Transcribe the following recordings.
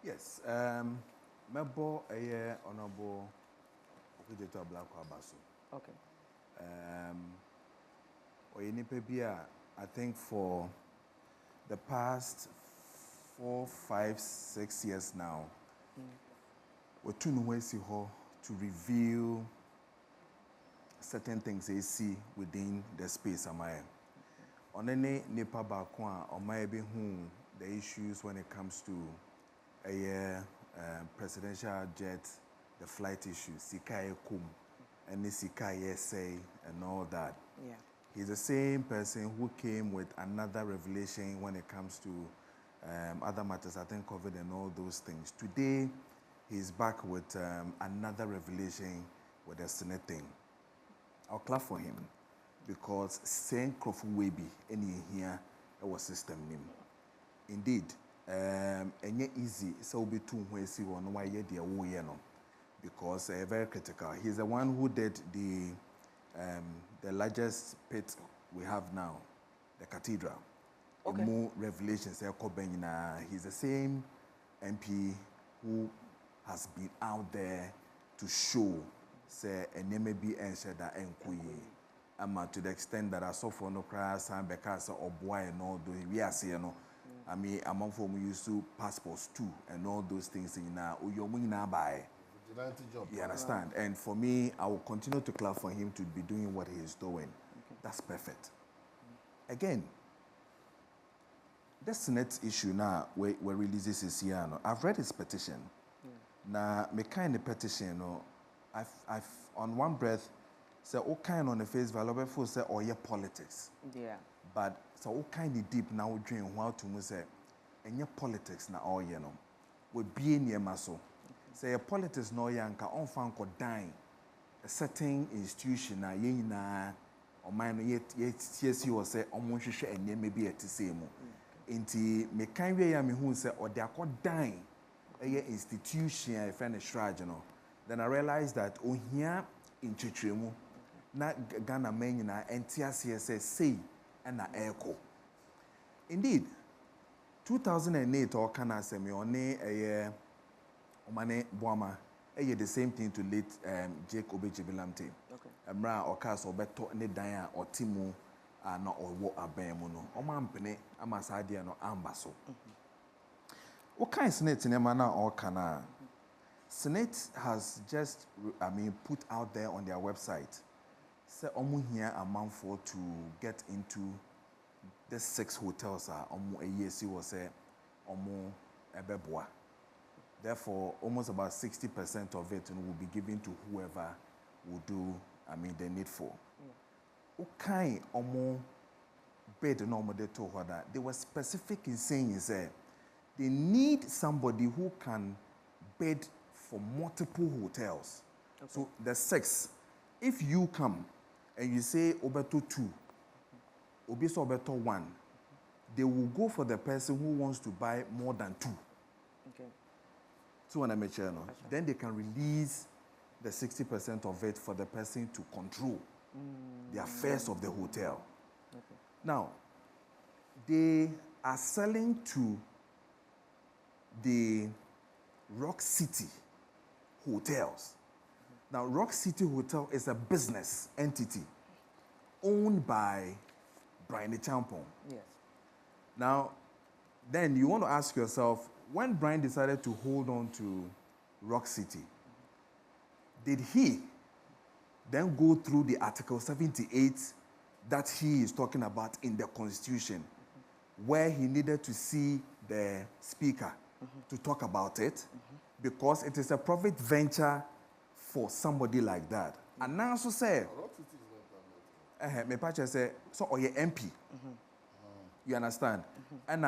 Yes. Mebo a honorable Okudzeto Black Abaso. Okay. I think for the past 4, 5, 6 years now, we're trying to reveal certain things they see within the space. On any nipa bakwa or maybe the issues when it comes to a presidential jet, the flight issues, Sikaye Kum, and Sikaye say, and all that. Yeah. He's the same person who came with another revelation when it comes to other matters, I think COVID and all those things. Today, he's back with another revelation with the Senate thing. I'll clap for him because saying Crawford Weby any here our system name. Indeed, and easy so be too when see one why dear no because very critical. He's the one who did the largest pit we have now, the cathedral. Okay. More revelations. He's the same MP who has been out there to show say and may be answered that to the extent that I saw for no crash and because or boy and all those we are saying no. I mean among from we used to passports too and all those things in now buy. You understand? And for me, I will continue to clap for him to be doing what he is doing. Okay. That's perfect. Again, the Senate issue now, where releases this year, I've read his petition. Now, me kind of petition, I've on one breath say all kind on the face value before say oh yeah politics. Yeah. But so all kind of deep now dream how to say and yeah politics now all we be near maso. Say a politics no yanka on fan ko dying a certain institution na ye na or mine yet TSC or say omonhwehwe enye maybe at same nti me kan we ya me hu say or they are dying a institution a friend shrage no then I realized that oh here in Chitremu na Ghana men nyina entiase say na echo indeed 2008 or can I say me on a Omane Boama, the same thing to late Jake Obejibilamte. Okay. Mra or Cas or Beto ne Dia or Timu no or what a bemuno. Omampene, Amasadia no Ambaso. What kind of Senate in Emana or Kana? Senate has just, put out there on their website. Say Omu here a month for to get into the 6 hotels Omu a year see was say Omu Ebeboa. Therefore, almost about 60% of it will be given to whoever will do, the needful. Okay, almost bed no more they were specific in saying is they need somebody who can bid for multiple hotels. Okay. So the 6, if you come and you say Obeto 2, Obiso Obeto 1, they will go for the person who wants to buy more than 2. Okay. So when I make sure, then they can release the 60% of it for the person to control the affairs of the hotel. Okay. Now, they are selling to the Rock City hotels. Now, Rock City Hotel is a business entity owned by Brian Champon. Yes. Now, then you want to ask yourself, when Brian decided to hold on to Rock City, did he then go through the Article 78 that he is talking about in the Constitution, where he needed to see the Speaker to talk about it, because it is a profit venture for somebody like that? And now also say, me patch say, so or your MP, you understand? And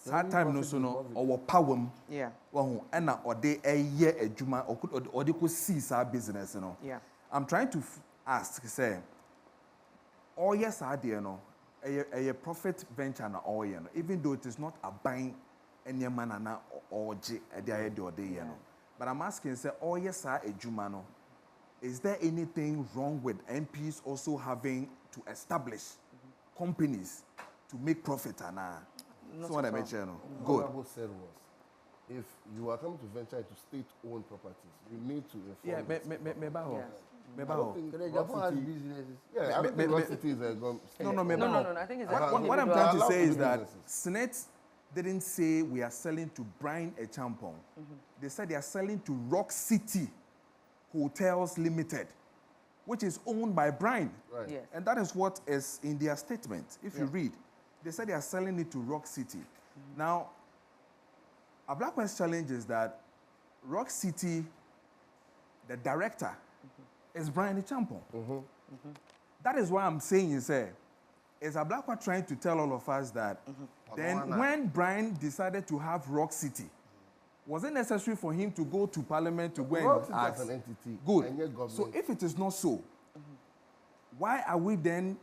that time no so no or power yeah and or they a year a juma or they could see our business yeah I'm trying to ask say oh yes I dear no a profit venture na all you know even though it is not a buying any man or J a day or day you know but I'm asking say oh yes a juma no is there anything wrong with MPs also having to establish companies to make profit and so what I mentioned, good. What said was, if you are coming to venture into state-owned properties, you need to inform. Yeah, Japan has businesses. Yeah, I don't think Rock City is a No. I think it's what I'm trying to say is that Senate didn't say we are selling to Brian Echampong. They said they are selling to Rock City Hotels Limited, which is owned by Brian. Right. Yes. And that is what is in their statement. If you read, they said they are selling it to Rock City. Now, a Black West challenge is that Rock City, the director, is Brian Echampong. That is why I'm saying is a Black West trying to tell all of us that then when Brian decided to have Rock City, was it necessary for him to go to Parliament to go and ask? As an entity. Good. So if it is not so, why are we then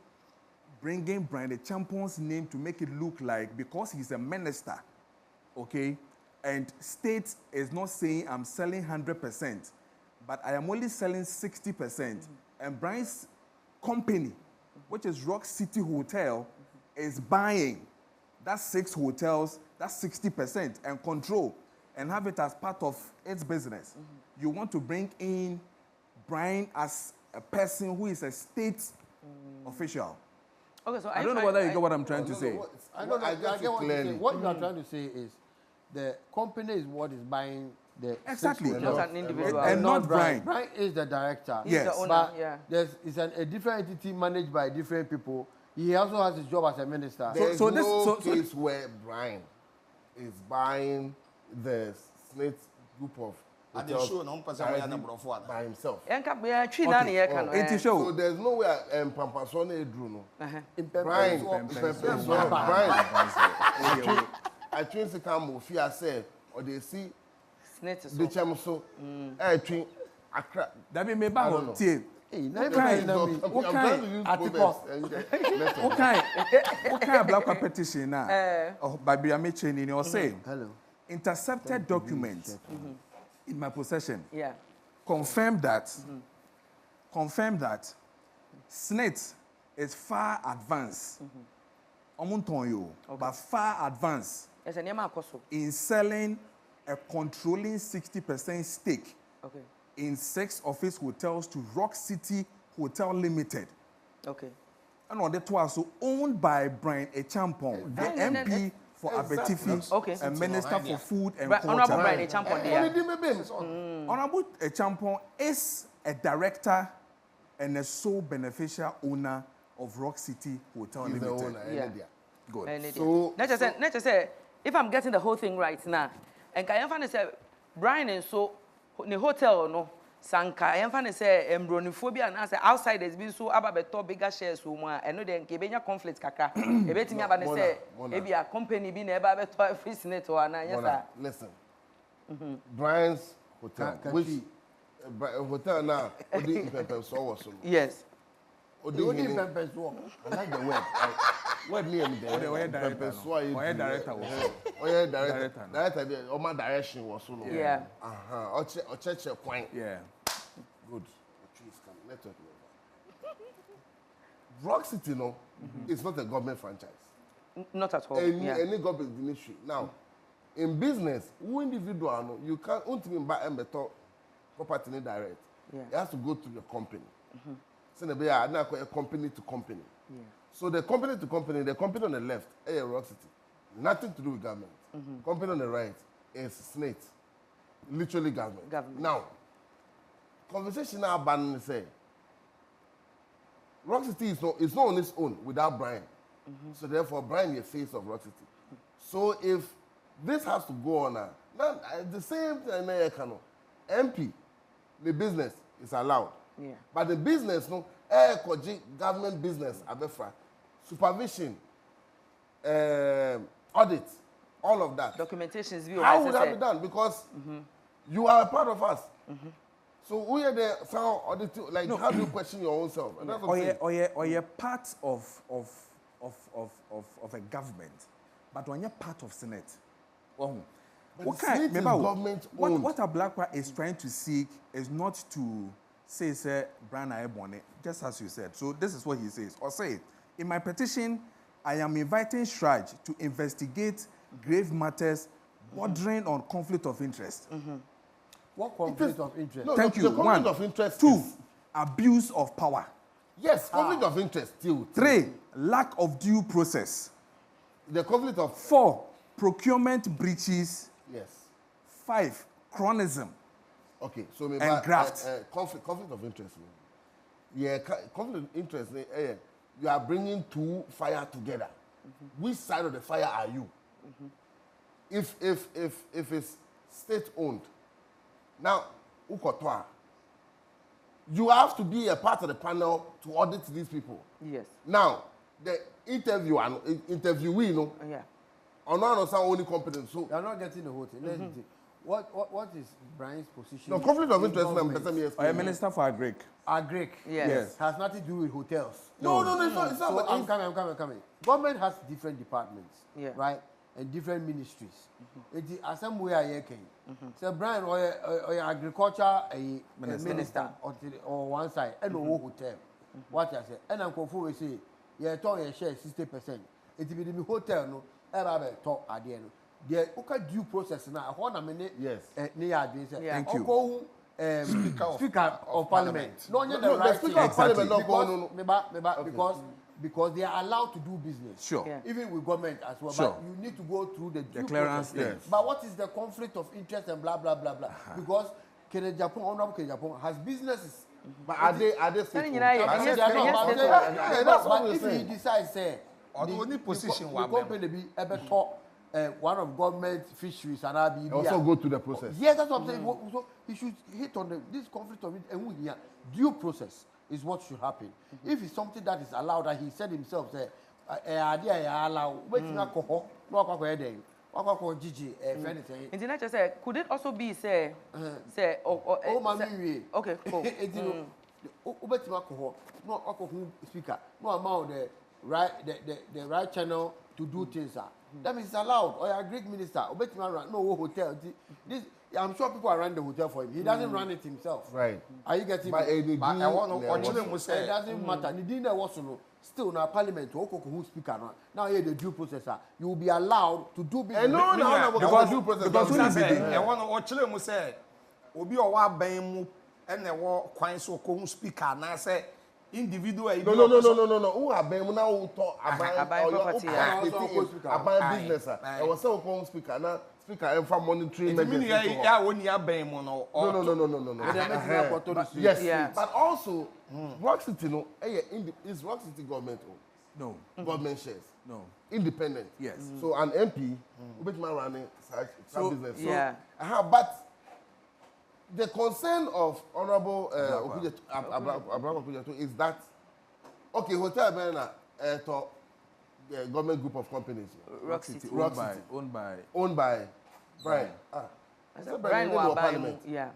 bringing Brian Echampong's name to make it look like, because he's a minister, okay, and state is not saying I'm selling 100%, but I am only selling 60%, and Brian's company, which is Rock City Hotel, is buying that 6 hotels, that's 60%, and control, and have it as part of its business. You want to bring in Brian as a person who is a state official. Okay, so I don't know whether you get what I'm trying to say. I get what you're saying. What you are trying to say is the company is what is buying the Exactly. not an individual. And not Brian. Brian is the director. Yes. The owner, But yeah. it's a different entity managed by different people. He also has his job as a minister. There's no case where Brian is buying the Smith group of hotels by himself. So there's no way Pampasone Drew. Brian, I think the camel fear said, or they see the chamuso, I think Accra. That be made by home. What kind of Black petition now? Oh, by Biame Cheney, you're saying, intercepted documents in my possession. Yeah. Confirm that SNIT is far advanced. But far advanced in selling a controlling 60% stake in 6 of its hotels to Rock City Hotel Limited. Okay. And on that was also owned by Brian Echampong, the MP for Abetifi, and Minister for Food and Culture. Honorable Brian Echampong there. Honorable Echampong is a director and a sole beneficial owner of Rock City Hotel Limited. Yeah. Good. So, let's just say, if I'm getting the whole thing right now, and I am say Brian and so the hotel no sanka I am say embronophobia and say outsiders being so about better bigger shares so more and no then kebenya conflict kaka e betimi aba say maybe a company be na eba better free senate or na yes listen. Brian's hotel which hotel now odi pepper so was so yes odi pepper so I like the word word me am there pepper so I director director the my direction was so yeah or church point yeah good trees come network Rock City no it's not a government franchise not at all any government ministry now in business who individual no you can't buy a better property direct it has to go to your company so they are now a company to company so the company to company the company on the left Rock City nothing to do with government company on the right is SNIT literally government now conversation now ban say Rock City is not on its own without Brian so therefore Brian is the face of Rock City so if this has to go on now the same thing MP the business is allowed but the business no government business abefra supervision audit all of that documentation is how would that be done because you are a part of us so we are the sound audit like how do you question your own self and that's what or you're part of a government but when you're part of Senate what a Black West is trying to seek is not to say Brian Aebone, just as you said. So this is what he says. Or say, in my petition, I am inviting Shraj to investigate grave matters bordering on conflict of interest. What conflict of interest? No, Thank the you. conflict One. of interest. Two, abuse of power. Yes, conflict of interest still. Three, lack of due process. The conflict of 4, procurement breaches. yes. 5, chronism. Okay, so maybe And graft. conflict of interest. Yeah, conflict of interest. You are bringing two fire together. Which side of the fire are you? If it's state owned, now ukotwa, you have to be a part of the panel to audit these people. Yes. Now the interviewee, you know. Yeah. Onua is only competent. So You are not getting the whole thing. Let's see. What is Brian's position? no conflict of interest. Or a minister for agric. Agric. Yes. Has nothing to do with hotels. No, it's not. It's not. So but I'm coming. Government has different departments, Yeah. right, and different ministries. It is assembly I So Brian or agriculture a minister or one side and no hotel. What I say, and I'm confused. Say, yeah, talk your share 60%. It will be the hotel no. Ever talk at the end. The okay due process now. One minute. Yes. Yeah. Thank you. Go, Speaker of Parliament. No, No, the Speaker of Parliament not going because they are allowed to do business. Sure. Yeah. Even with government as well. Sure. But you need to go through the due clearance process. thing. But what is the conflict of interest and blah blah blah blah? Because Honorable Japan has businesses. But are they Telling you state now, owned? yes, They are yes, not, yes, but yes, that's what but we're if he saying. decides, say, Or the only position the we have company be able to one of government fisheries and RBB. Also go through the process. Yes, that's what I'm saying. So he should hit on this conflict of interest. Due process is what should happen. If it's something that is allowed, and he said himself, say, allow, wait till alcohol, no alcohol, Gigi, friend saying. And then I just say, could it also be say, Oh, mommy, okay, cool. Ubet alcohol, no alcohol speaker, no amount the right channel to do things. That means it's allowed. Or a Greek minister, Ubet no hotel. This I'm sure people are running the hotel for him. He doesn't run it himself. Right. Are you getting But me? But I want to watch them It say doesn't matter. The dinner was still in our parliament. Who speaker now? Here the due processor. You will be allowed to do business. No, because due process. because say be I want to watch them say obi o wa ban mu and the war kwan so ko speaker na say individual No. Who are been now who talk about property, about business? I was saying one speaker now. Speaker and for monitoring measures. yeah oni aban mu no. No. Yes. Yeah. But also, Rock City, no, is Rock City government No. government shares. No. Independent. Yes. So an MP, which man running such business. So, yeah. but the concern of Honorable Okudzeto is that okay, hotel Bena government group of companies. Rock City. Owned by Brian. Brian will buy him. Yeah.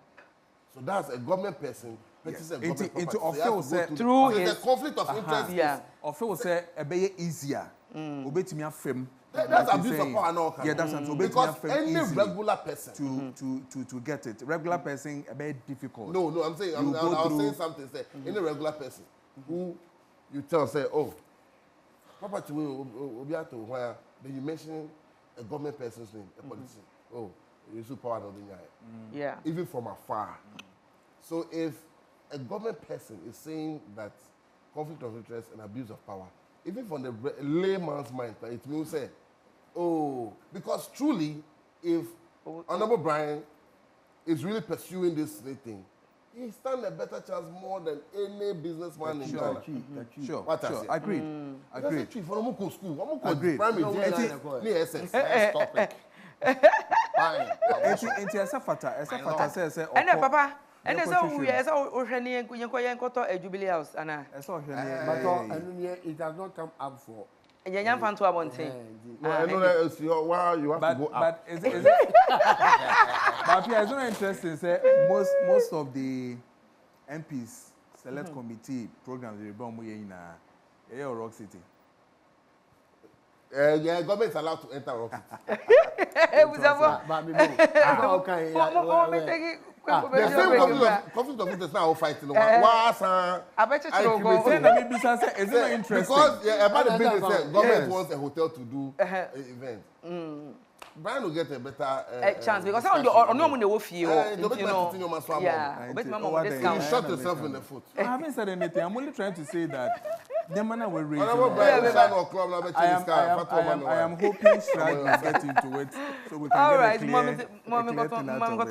So that's a government person. Yes. A government Into property. official So you have to go through so his- the conflict of interest. Yeah. Of course, say a be easier. Obetimi afem. That's abuse of power now. Yeah, that's what Because any regular person to get it. Regular person a bit difficult. No, I'm saying I was saying something. Say any regular person who you tell say, oh, property will be out to where then you mention a government person's name, a politician. Oh, you should power not in Yeah. even from afar. So if a government person is saying that conflict of interest and abuse of power, even from the layman's mind, it means say, oh, because truly, if Honorable Brian is really pursuing this thing, he stands a better chance more than any businessman in Ghana. Sure. What I Sure. say? Agreed. Agreed. Chief, I'm going to school. I'm Agreed. primary. No, Near SS. topic. Fine. Enti esa fata say And then, Papa, and Yɛnkɔ then so hwehwɛ we are already yɛnkɔtɔ a Jubilee House, Anna. esa ohwe But it has not come up for. Yɛnyɛ mfa nto abɔnten. No, I know that it's why you have to go up. but is it but Pierre, it's not interesting say most of the MPs select committee programs they run in Rock City. Yeah, government is allowed to enter Rock City. But okay. The same conflict of interest now fighting. I bet you Say go. na me bisa say is it not interesting? Because about the business, government wants a hotel to do an event. Brian will get a better chance because on no money wo fie ho. Yeah. You shot yourself in the foot. I haven't said anything. I'm only trying to say that the man will raise. I am hoping Shrag will get into it so we can get a clear thing out of it.